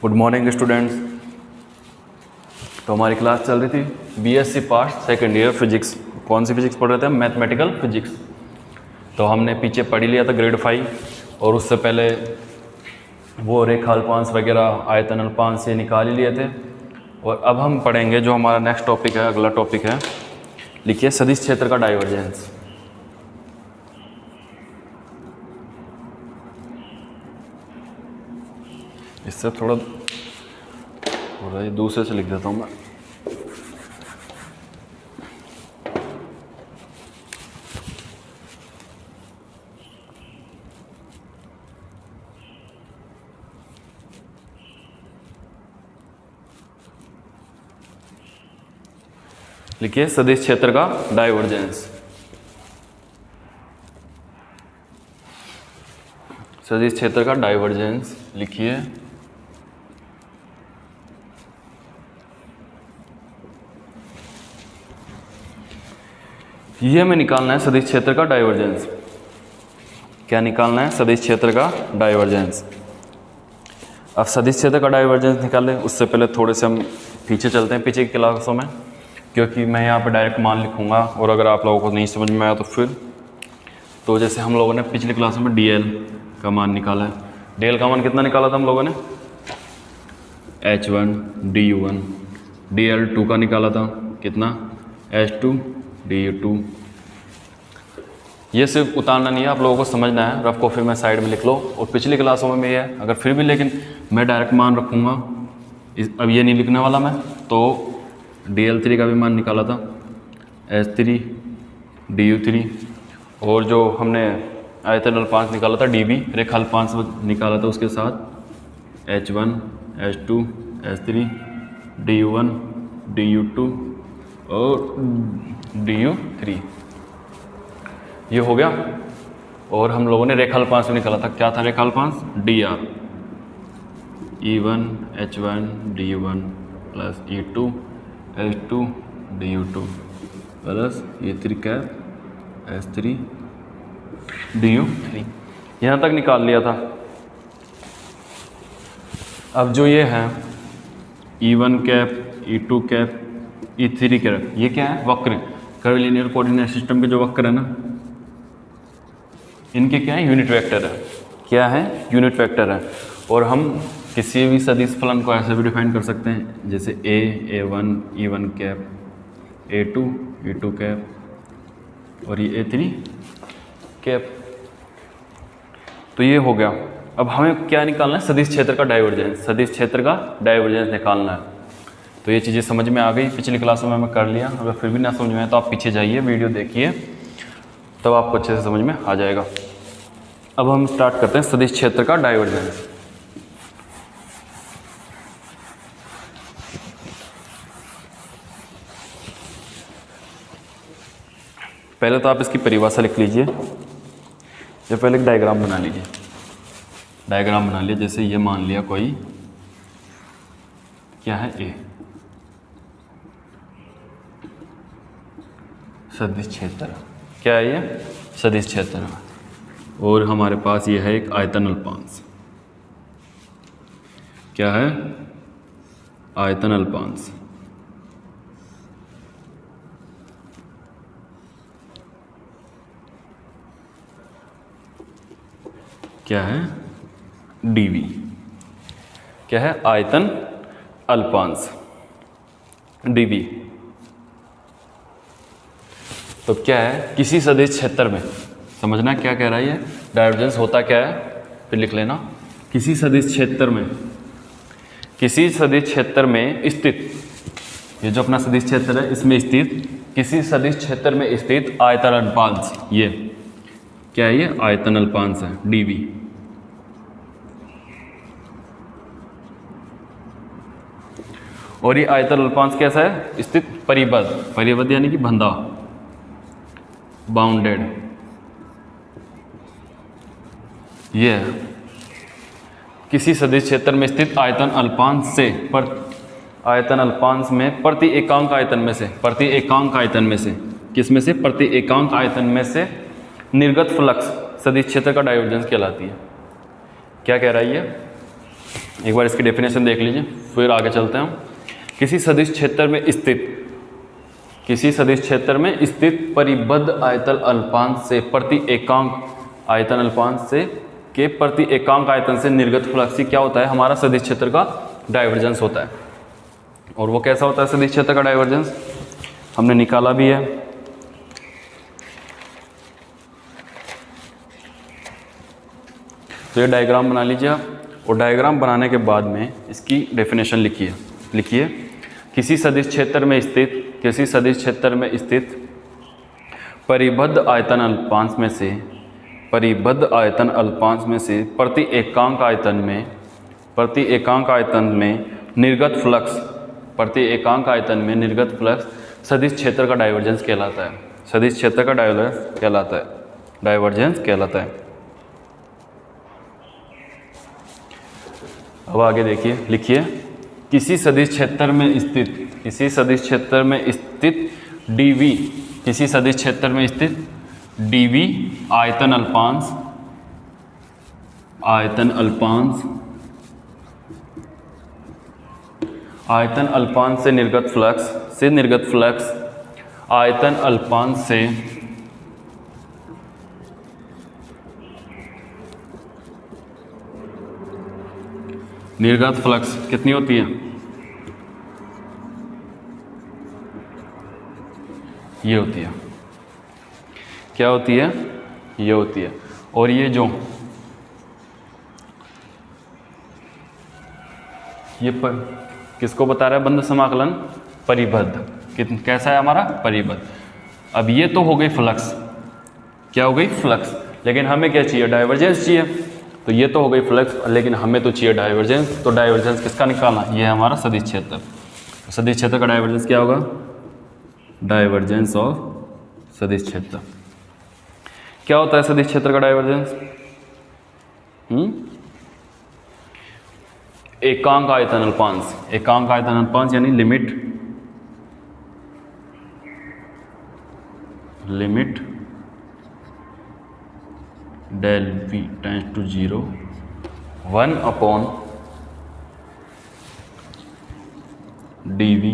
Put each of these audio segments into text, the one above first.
Good morning students. तो हमारी class चल रही थी BSc part second year physics. कौन सी फिजिक्स पढ़ रहे थे हम? Mathematical physics. तो हमने पीछे पढ़ लिया था ग्रेड 5 और उससे पहले वो रेखाल्पांश वगैरह आयतन अल्पांश ये निकाल ही लिए थे। और अब हम पढ़ेंगे जो हमारा नेक्स्ट टॉपिक है, अगला टॉपिक है, लिखिए सदिश क्षेत्र का डाइवर्जेंस। इससे थोड़ा दूसरे से लिख देता हूँ मैं। लिखिए सदिश क्षेत्र का डाइवर्जेंस। सदिश क्षेत्र का डाइवर्जेंस लिखिए। ये हमें निकालना है सदिश क्षेत्र का डाइवर्जेंस। क्या निकालना है? सदिश क्षेत्र का डाइवर्जेंस। अब सदिश क्षेत्र का डाइवर्जेंस निकालें उससे पहले थोड़े से हम पीछे चलते हैं, पीछे की क्लासों में, क्योंकि मैं यहाँ पे डायरेक्ट मान लिखूँगा और अगर आप लोगों को नहीं समझ में आया तो फिर तो जैसे हम लोगों ने पिछली क्लासों में dl का मान निकाला है। dl का मान कितना निकाला था हम लोगों ने? h1 du1। dl2 का निकाला था कितना? h2 du2। ये सिर्फ उतारना नहीं है, आप लोगों को समझना है। रफ कॉपी में साइड में लिख लो और पिछली क्लासों में ये है। अगर फिर भी लेकिन मैं डायरेक्ट मान रखूँगा, अब ये नहीं लिखने वाला मैं। तो dl3 का भी मान निकाला था h3 du3, और जो हमने आयतन अल्पांश निकाला था dv, रेखा अल्पांश निकाला था उसके साथ h1 h2 h3 du1 du2 और du3। ये हो गया। और हम लोगों ने रेखा अल्पांश में निकाला था, क्या था रेखा अल्पांश? dr e1 h1 du1 plus e2 h2 du2 plus e3 cap h3 du3। यहाँ तक निकाल लिया था। अब जो ये है e1 cap e2 cap e3 cap, ये क्या है? वक्र, कर्विलिनियर कोऑर्डिनेट सिस्टम के जो वक्र है ना, इनके क्या है? यूनिट वेक्टर है। क्या है? यूनिट वेक्टर है। और हम किसी भी सदिश फलन को ऐसे भी डिफाइन कर सकते हैं, जैसे a1 e1 cap a2 e2 cap और ये a3 कैप। तो ये हो गया। अब हमें क्या निकालना है? सदिश क्षेत्र का डाइवर्जेंस। सदिश क्षेत्र का डाइवर्जेंस निकालना है। तो ये चीज़ें समझ में आ गई, पिछली क्लासों में मैं कर लिया। अगर फिर भी ना समझ में आए तो आप पीछे जाइए, वीडियो देखिए, तब आपको अच्छे से समझ में आ जाएगा। अब हम स्टार्ट करते हैं सदिश क्षेत्र का डाइवर्जेंस। पहले तो आप इसकी परिभाषा लिख लीजिए, या पहले एक डायग्राम बना लीजिए। डायग्राम बना लिया, जैसे ये मान लिया कोई क्या है? ए सदिश क्षेत्र। क्या है ये? सदिश क्षेत्र। और हमारे पास ये है एक आयतन अल्पांश। क्या है? आयतन अल्पांश। क्या है? dv। क्या है? आयतन अल्पांश dv। तो क्या है? किसी सदिश क्षेत्र में, समझना क्या कह रहा है ये, डाइवर्जेंस होता क्या है, फिर लिख लेना। किसी सदिश क्षेत्र में, किसी सदिश क्षेत्र में स्थित, ये जो अपना सदिश क्षेत्र है इसमें स्थित, किसी सदिश क्षेत्र में स्थित आयतन अल्पांश, ये क्या है? ये आयतन अल्पांश है dv। और ये आयतन अल्पांश कैसा है? स्थित परिबद्ध, परिबद्ध यानी कि बंधा, बाउंडेड। ये है किसी सदिश क्षेत्र में स्थित आयतन अल्पांश से, पर आयतन अल्पांश में प्रति एकांक आयतन में से, प्रति एकांक आयतन में से, किस में से? प्रति एकांक आयतन में से निर्गत फ्लक्स सदिश क्षेत्र का डाइवर्जेंस कहलाती है। क्या कह रहा है ये? एक बार इसकी डेफिनेशन देख लीजिए, फिर आगे चलते हैं हम। किसी सदिश क्षेत्र में स्थित परिबद्ध आयतन अल्पांश से प्रति एकांक आयतन अल्पांश से के प्रति एकांक आयतन से निर्गत फ्लक्स क्या होता है, हमारा सदिश क्षेत्र का डाइवर्जेंस होता है। और वो कैसा होता है सदिश क्षेत्र का डाइवर्जेंस, हमने निकाला भी है। तो ये डायग्राम बना लीजिए आप, और डायग्राम बनाने के बाद में इसकी डेफिनेशन लिखिए। किसी सदिश क्षेत्र में स्थित परिबद्ध आयतन अल्पांश में से प्रति एकांक आयतन में निर्गत फ्लक्स सदिश क्षेत्र का डाइवर्जेंस कहलाता है। सदिश क्षेत्र का डाइवर्जेंस कहलाता है। अब आगे देखिए, लिखिए किसी सदिश क्षेत्र में स्थित dV आयतन अल्पांश से निर्गत फ्लक्स आयतन अल्पांश से निर्गत फ्लक्स कितनी होती है, ये होती है। क्या होती है, ये होती है। और ये जो किसको बता रहा है, बंद समाकलन परिबद्ध, कैसा है हमारा परिबद्ध। अब ये तो हो गई फ्लक्स, क्या हो गई फ्लक्स, लेकिन हमें क्या चाहिए, डाइवर्जेंस चाहिए। तो ये तो हो गई फ्लक्स, लेकिन हमें तो चाहिए डाइवर्जेंस। तो डाइवर्जेंस किसका निकालना, ये है हमारा सदिश क्षेत्र। सदिश क्षेत्र का डाइवर्जेंस क्या होगा, डाइवर्जेंस ऑफ सदिश क्षेत्र। क्या होता है सदिश क्षेत्र का डाइवर्जेंस, एकांक आयतन अल्पांश यानी limit del v tends to 0 1/dv,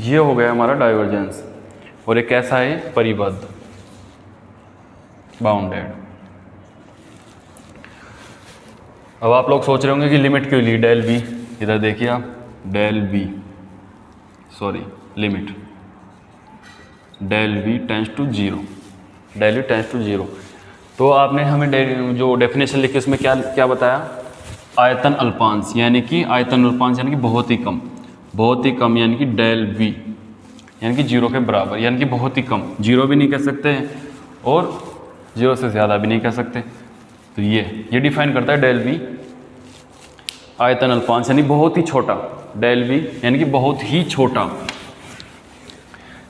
ये हो गया हमारा डाइवर्जेंस। और ये कैसा है, परिबद्ध, बाउंडेड। अब आप लोग सोच रहे होंगे कि लिमिट क्यों ली, डेल v, इधर देखिए आप, limit del v tends to 0। तो आपने हमें जो डेफिनेशन लिखी उसमें क्या बताया, आयतन अल्पांश यानी कि बहुत ही कम यानी कि डेल v यानी कि 0 के बराबर, यानी कि बहुत ही कम, 0 भी नहीं कह सकते हैं और 0 से ज़्यादा भी नहीं कह सकते। तो ये डिफाइन करता है डेल v, आयतन अल्पांश यानी बहुत ही छोटा, डेल v यानी कि बहुत ही छोटा।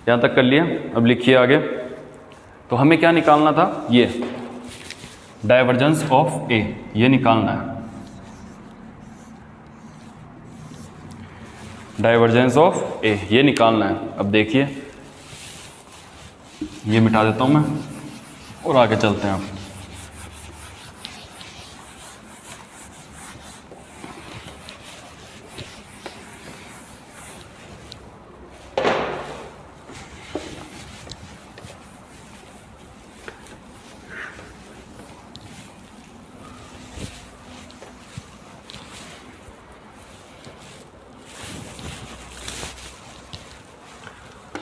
यहाँ तक कर लिया। अब लिखिए आगे। तो हमें क्या निकालना था, ये डाइवर्जेंस ऑफ ए, ये निकालना है, डाइवर्जेंस ऑफ ए, ये निकालना है। अब देखिए, ये मिटा देता हूँ मैं और आगे चलते हैं आप।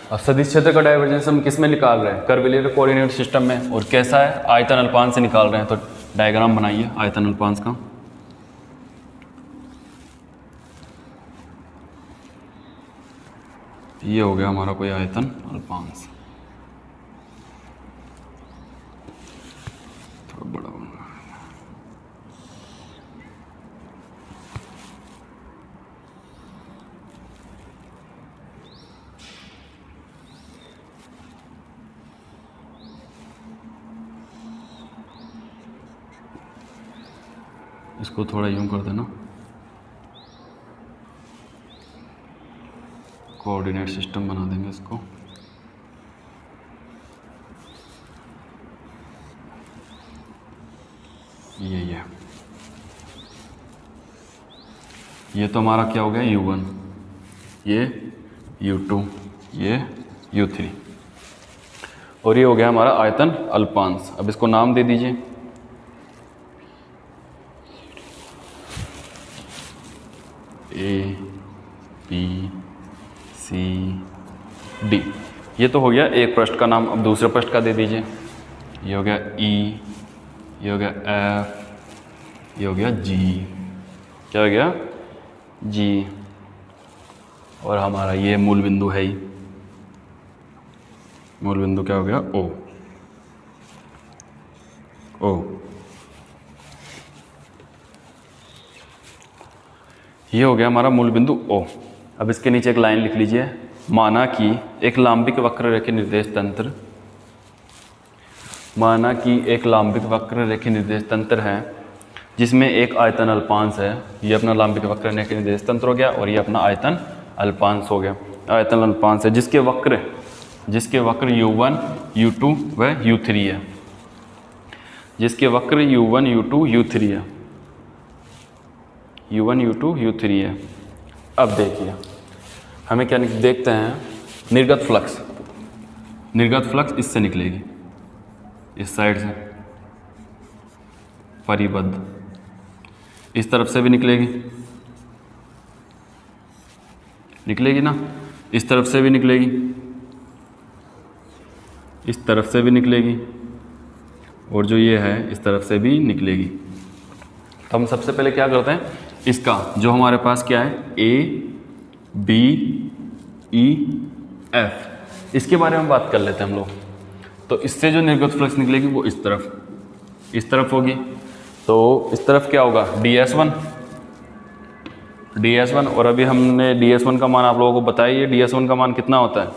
अब सदिश क्षेत्र का डाइवर्जेंस हम किस में निकाल रहे हैं, कर्वीलियर कोऑर्डिनेट सिस्टम में। और कैसा है, आयतन अल्पांश से निकाल रहे हैं। तो डायग्राम बनाइए आयतन अल्पांश का। ये हो गया हमारा कोई आयतन अल्पांश, थोड़ा बड़ा होगा। इसको थोड़ा यूं कर देना, कोऑर्डिनेट सिस्टम बना देंगे इसको। ये तो हमारा क्या हो गया U1, ये U2, ये U3, और ये हो गया हमारा आयतन अल्पांश। अब इसको नाम दे दीजिए। A, B, C, D। ये तो हो गया एक पृष्ठ का नाम। अब दूसरे पृष्ठ का दे दीजिए। ये हो गया E, ये हो गया F, ये हो गया G। क्या हो गया? G। और हमारा ये मूल बिंदु है ही। मूल बिंदु क्या हो गया? O। O। ये हो गया हमारा मूल बिंदु O। अब इसके नीचे एक लाइन लिख लीजिए। माना कि एक लांबिक वक्र रेखी निर्देश तंत्र, माना कि एक लांबिक वक्र रेखी निर्देश तंत्र है जिसमें एक आयतन अल्पांश है। ये अपना लांबिक वक्र रेखी निर्देश तंत्र हो गया और ये अपना आयतन अल्पांश हो गया। आयतन अल्पांश है जिसके वक्र U1, U2 व U3 है। जिसके वक्र U1, U2, U3 है। U1, U2, U3 है। अब देखिए हमें क्या देखते हैं, निर्गत फ्लक्स। निर्गत फ्लक्स इससे निकलेगी, इस साइड से परिबद्ध, इस तरफ से भी निकलेगी, निकलेगी ना, इस तरफ से भी निकलेगी, इस तरफ से भी निकलेगी, और जो ये है इस तरफ से भी निकलेगी। तो हम सबसे पहले क्या करते हैं, इसका जो हमारे पास क्या है A, B, E, F, इसके बारे में बात कर लेते हैं हम लोग। तो इससे जो निर्गत फ्लक्स निकलेगी वो इस तरफ होगी। तो इस तरफ क्या होगा DS1, और अभी हमने DS1 का मान आप लोगों को बताया। ये DS1 का मान कितना होता है,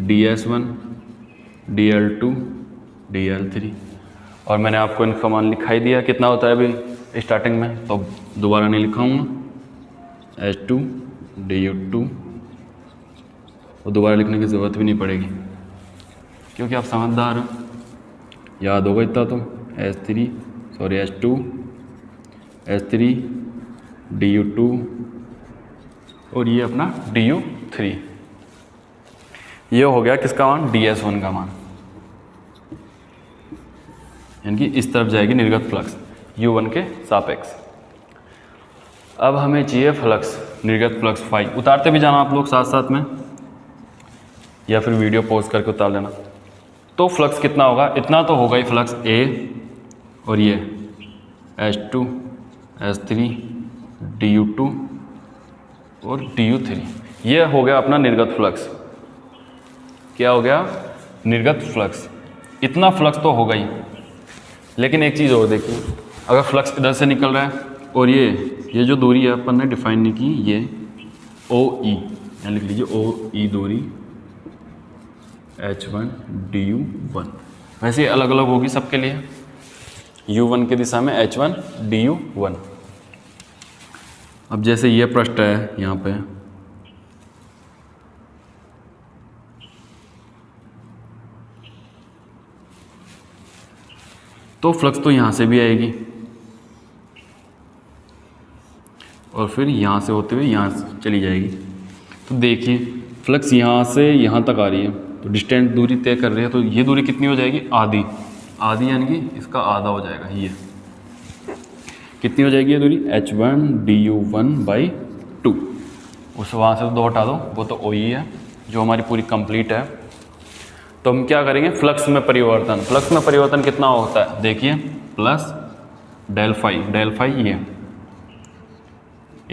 DS1, DL2, DL3, और मैंने आपको इनका मान लिखाई दिया कितना होता है अभी स्टार्टिंग में, तो दोबारा नहीं लिखाऊंगा। H2, DU2, और दोबारा लिखने की ज़रूरत भी नहीं पड़ेगी क्योंकि आप समझदार हो, याद होगा इतना तो। H2, H3, DU2, और ये अपना DU3। ये हो गया किसका मान, DS1 का मान, यानी कि इस तरफ जाएगी निर्गत फ्लक्स U1 के सापेक्ष। अब हमें चाहिए फ्लक्स, निर्गत फ्लक्स फाई। उतारते भी जाना आप लोग साथ साथ में, या फिर वीडियो पॉज करके उतार लेना। तो फ्लक्स कितना होगा, इतना तो होगा ही फ्लक्स A, और ये H2, H3, DU2 और DU3। ये हो गया अपना निर्गत फ्लक्स। क्या हो गया, निर्गत फ्लक्स। इतना फ्लक्स तो होगा ही, लेकिन एक चीज़ और देखिए, अगर फ्लक्स इधर से निकल रहा है और ये जो दूरी है अपन ने डिफाइन नहीं की, ये OE, यहाँ लिख लीजिए OE दूरी H1, DU1, वैसे ही अलग अलग होगी सबके लिए। U1 की दिशा में H1, DU1। अब जैसे ये पृष्ठ है यहाँ पे, तो फ्लक्स तो यहाँ से भी आएगी और फिर यहाँ से होते हुए यहाँ चली जाएगी। तो देखिए फ्लक्स यहाँ से यहाँ तक आ रही है, तो डिस्टेंस दूरी तय कर रही है, तो ये दूरी कितनी हो जाएगी, आधी यानी कि इसका आधा हो जाएगा। ये कितनी हो जाएगी ये दूरी, H1, DU1/2। उस वहाँ से तो 2 हटा दो, वो तो OE है जो हमारी पूरी कंप्लीट है। तो हम क्या करेंगे, फ्लक्स में परिवर्तन। फ्लक्स में परिवर्तन कितना होता है, देखिए प्लस डेल फाई ये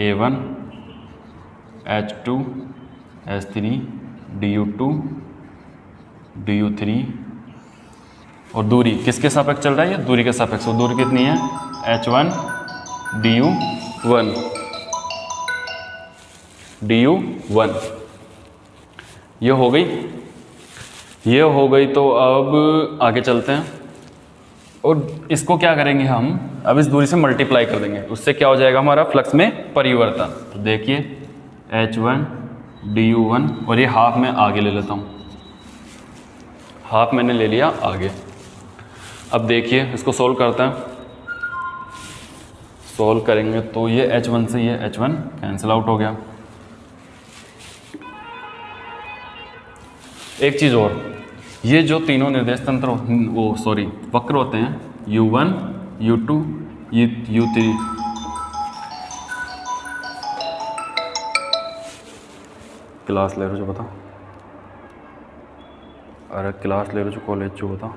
A1, H2, H3, DU2, DU3, और दूरी किसके सापेक्ष चल रहा है, ये दूरी के सापेक्ष। और दूरी कितनी है, H1, DU1। ये हो गई। तो अब आगे चलते हैं और इसको क्या करेंगे हम, अब इस दूरी से मल्टीप्लाई कर देंगे, उससे क्या हो जाएगा हमारा फ्लक्स में परिवर्तन। तो देखिए H1, DU1, और ये हाफ में आगे ले लेता हूँ, हाफ मैंने ले लिया आगे। अब देखिए इसको सोल्व करते हैं। सोल्व करेंगे तो ये h1 से ये h1 कैंसिल आउट हो गया। एक चीज़ और, ये जो तीनों निर्देश तंत्र वक्र होते हैं u1, u2, u3, क्लास ले रहे जो बता, अरे क्लास ले रहे जो कॉलेज जो बता,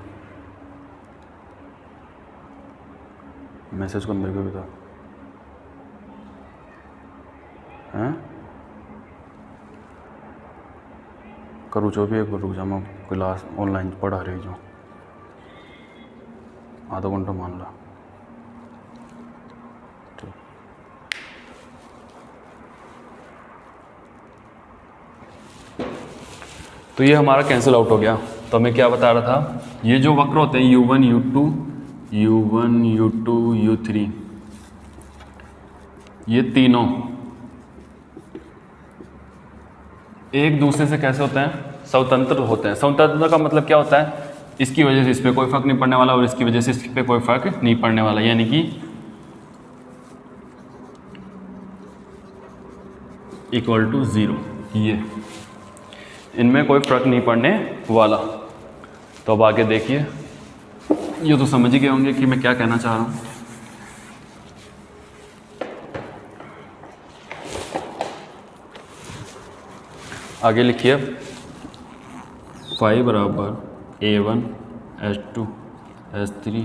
मैसेज कर मेरे को बता हैं करूँ जो भी एक बार रुक जा, मैं क्लास ऑनलाइन पढ़ा रही जो आधा घंटा मान ला। ठीक, तो ये हमारा कैंसिल आउट हो गया। तो हमें क्या बता रहा था, ये जो वक्र होते हैं u1, u2, u3, ये तीनों एक दूसरे से कैसे होते हैं, स्वतंत्र होते हैं। स्वतंत्र का मतलब क्या होता है, इसकी वजह से इस पर कोई फर्क नहीं पड़ने वाला और इसकी वजह से इस पर कोई फर्क नहीं पड़ने वाला, यानी कि इक्वल टू 0। ये इनमें कोई फर्क नहीं पड़ने वाला। तो अब आगे देखिए, ये तो समझ ही गए होंगे कि मैं क्या कहना चाह रहा हूँ। आगे लिखिए, फाई बराबर a1 h2 h3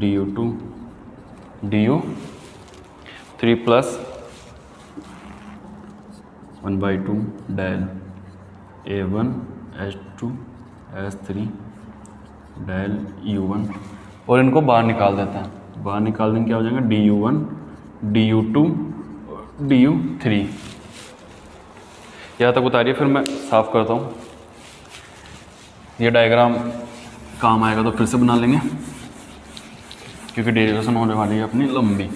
du2 du3 plus 1/2 del a1 h2 h3 del u1, और इनको बाहर निकाल देते हैं। बाहर निकाल देंगे क्या हो जाएगा, du1 du2 du3। यहाँ तक उतारिए, फिर मैं साफ करता हूँ। ये डायग्राम काम आएगा तो फिर से बना लेंगे, क्योंकि डेरिवेशन होने वाली है अपनी लंबी।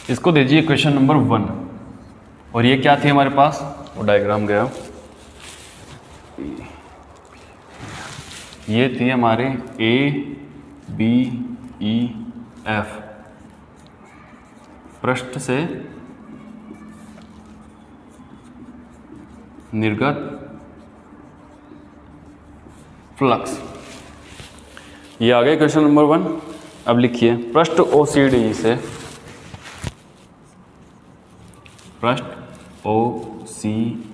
इसको दीजिए क्वेश्चन नंबर 1, और ये क्या थी हमारे पास, वो डायग्राम गया, ये थी हमारे A B E F, पृष्ठ से निर्गत फ्लक्स। ये आ गया क्वेश्चन नंबर 1। अब लिखिए, पृष्ठ OCD से, पृष्ठ OCDG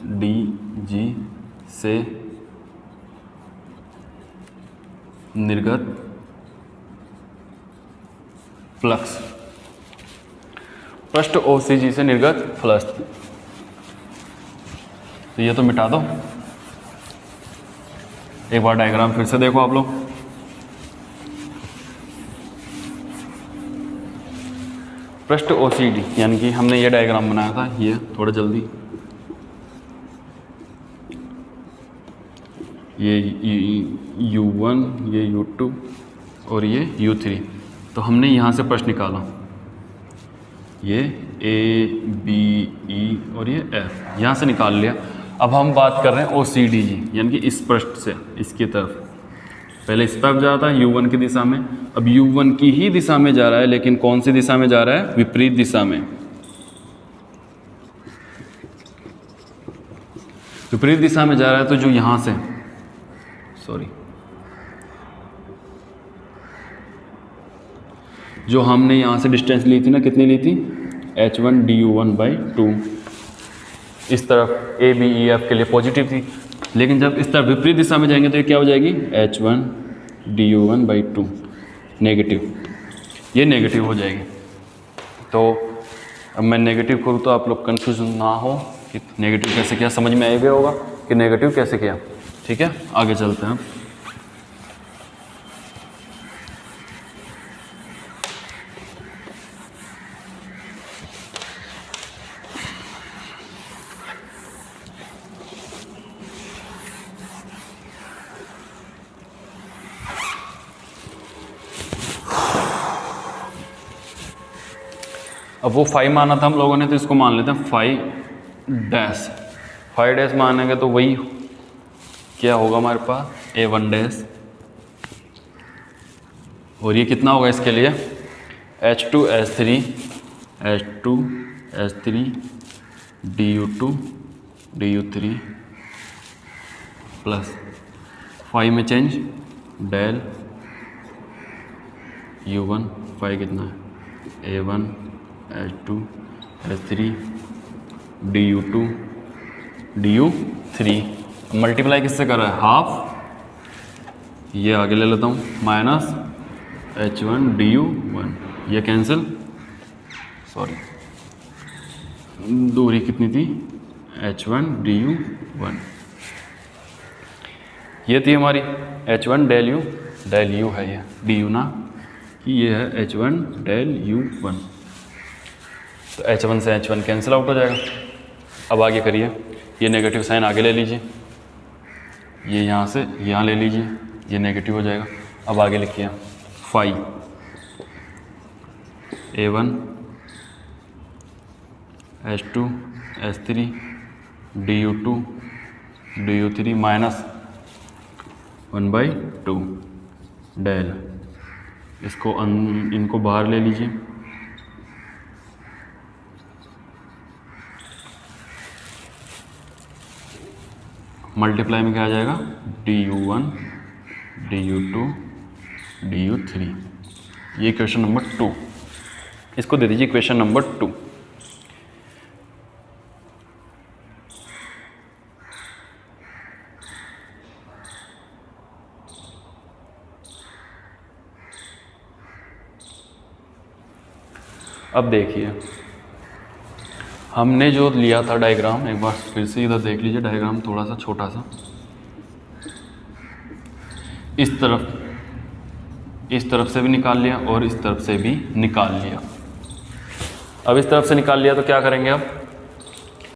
से निर्गत फ्लक्स, पृष्ठ OCG से निर्गत फ्लक्स। तो ये तो मिटा दो, एक बार डायग्राम फिर से देखो आप लोग। पृष्ठ OCD यानी कि हमने ये डायग्राम बनाया था, ये थोड़ा जल्दी, ये U1, ये U2 और ये U3। तो हमने यहाँ से प्रश्न निकाला, ये A B E और ये F, यहाँ से निकाल लिया। अब हम बात कर रहे हैं OCDG यानी कि इस पृष्ठ से इसकी तरफ। पहले इस तरफ जा रहा था U1 की दिशा में, अब U1 की ही दिशा में जा रहा है, लेकिन कौन सी दिशा में जा रहा है, विपरीत दिशा में। विपरीत दिशा में जा रहा है, तो जो यहाँ से जो हमने यहाँ से डिस्टेंस ली थी ना, कितनी ली थी, h1 du1/2। इस तरफ A B E F के लिए पॉजिटिव थी, लेकिन जब इस तरफ विपरीत दिशा में जाएंगे तो ये क्या हो जाएगी, h1 du1/2 नेगेटिव, ये नेगेटिव हो जाएगी। तो अब मैं नेगेटिव करूँ तो आप लोग कन्फ्यूज ना हो कि नेगेटिव कैसे किया, समझ में आ गया होगा कि नेगेटिव कैसे किया। ठीक है, आगे चलते हैं। अब वो 5 माना था हम लोगों ने, तो इसको मान लेते हैं 5 डैश। 5 डैश मानेंगे तो वही क्या होगा हमारे पास A1 डैश, और ये कितना होगा इसके लिए H2S3 DU2 DU3 प्लस 5 में चेंज डेल U1, 5 कितना है A1 H2 S3 DU2 DU3, multiply किससे कर रहा है हाफ, ये आगे ले लेता हूँ माइनस H1 DU1, ये कैंसिल, सॉरी दूरी कितनी थी H1 DU1, ये थी हमारी H1 डेल U है ये DU ना कि ये है H1 डेल U1, तो H1 से H1 कैंसिल आउट हो जाएगा। अब आगे करिए, ये नेगेटिव साइन आगे ले लीजिए, ये यहाँ से यहाँ ले लीजिए, ये नेगेटिव हो जाएगा। अब आगे लिखिए 5 A1 H2 S3 DU2 DU3 minus 1/2 del, इसको इनको बाहर ले लीजिए, मल्टीप्लाई में क्या आ जाएगा DU1 DU2 DU3, ये क्वेश्चन नंबर 2, इसको दे दीजिए क्वेश्चन नंबर 2। अब देखिए हमने जो लिया था डायग्राम, एक बार फिर से इधर देख लीजिए, डायग्राम थोड़ा सा छोटा सा, इस तरफ से भी निकाल लिया और इस तरफ से भी निकाल लिया। अब इस तरफ से निकाल लिया तो क्या करेंगे, अब